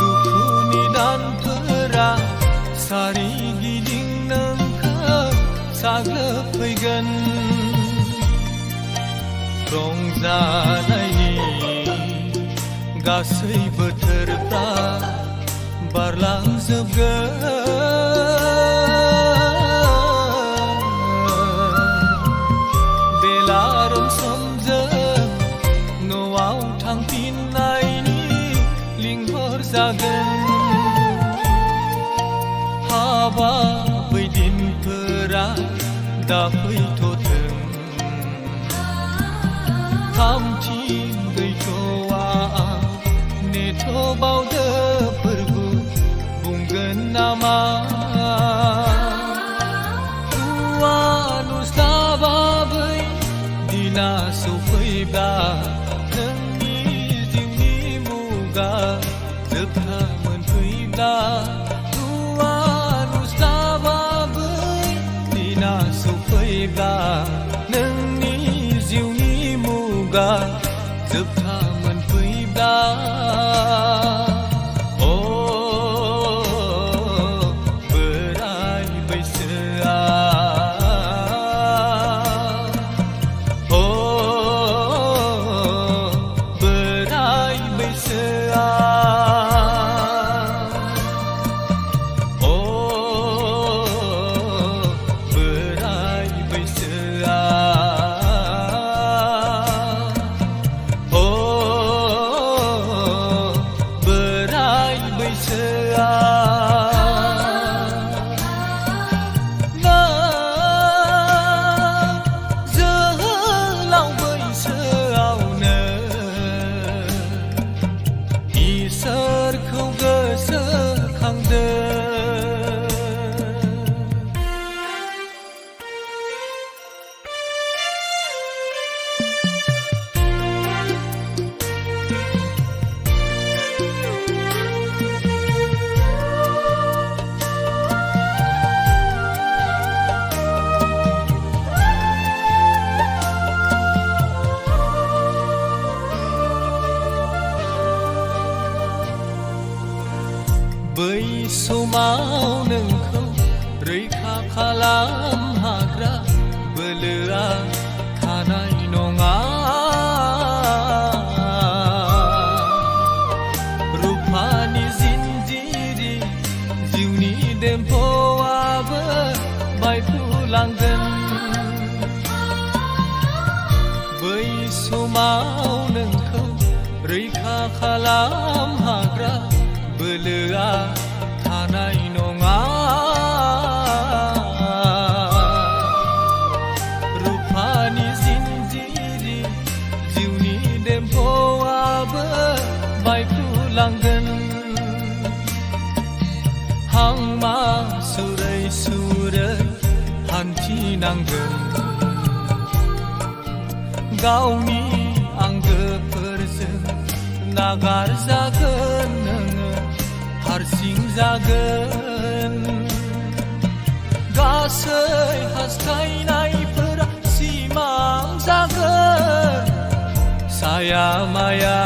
दुखुनि दानफोरा सारिगिदिं नोंखौ साग्लोबफैगोन रंजानायनि गासै बोथोरफ्रा बारलांजोबगोन हाबा बै दिनफोरा दा फैथ'थों थामथिं गैथ'वा नेथ'बावदो फोरबो बुंगोन नामा दुआ नुस्लाबा बै दिना सफैब्ला नोंनि जिउनि मुगा जोबथा मोनफैब्ला दुआ नुस्लाबा बै दिना सफैब्ला नोंनि जिउनि मुगा जोबथा मोनफैब्ला बोराय बैसोआ बोराय बैसोआ बै समाव नोंखौ रैखा खालाम हाग्रा बोलोआ थानाय नङा रुफानि जिनजिरि जिउनि देम्फौआबो बायफ्रुलांगोन बै समाव नोंखौ रैखा खालाम हाग्रा बोलोआ थानाय नङा रुफानि जिनजिरि जिउनि देम्फौआबो बायफ्रुलांगोन हांमा सुरै सुरै हान्थिनांगोन गावनि आंगोफोरजों नागारजागोन नोङो हारसिं जागोन गासै हास्थायनायफोरा सिमां जागोन साया माया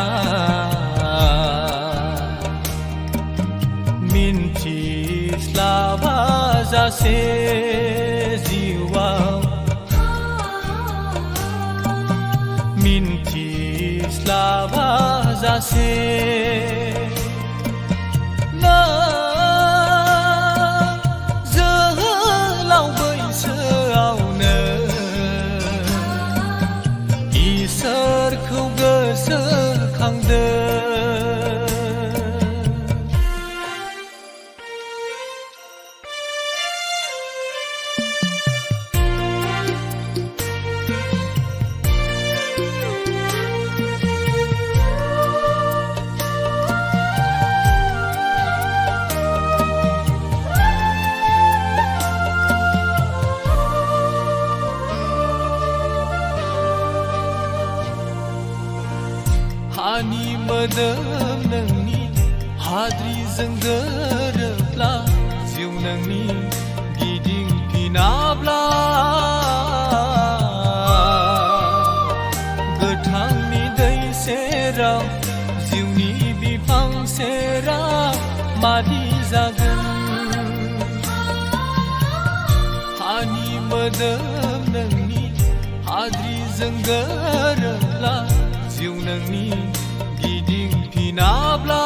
मिन्थिस्लाबा जासे जिउआव मिन्थिस्लाबा जासे मोदोम नोंनि हाद्रिजों गोरोबला जिउ नोंनि गिदिंफिनाब्ला गोथांनि दै सेराव जिउनि बिफां सेराव मादि जागोन हानि मोदोम नोंनि हाद्रिजों गोरोबला जिउ नोंनि गिदिंफिनाब्ला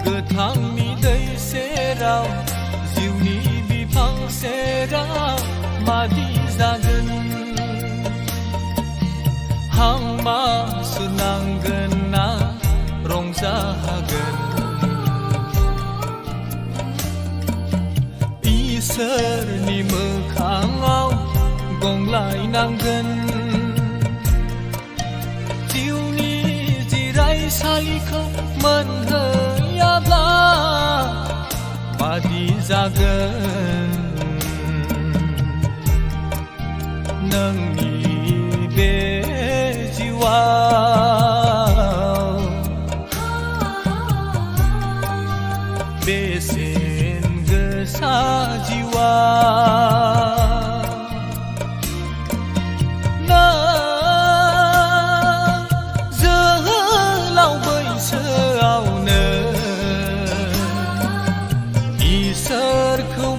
गोथांनि दै सेराव जिउनि बिफां सेराव मादि जागोन हां मा सुनांगोन ना रंजाहागोन इसोरनि मोखाङाव गंलायनांगोन जिउनि जिरायसालिखौ मोनहैयाब्ला मादि जागोन नोंनि बे जिउआव बेसेन गोसा जिउआ जोहोलाव बैसोआवनो इसोरखौ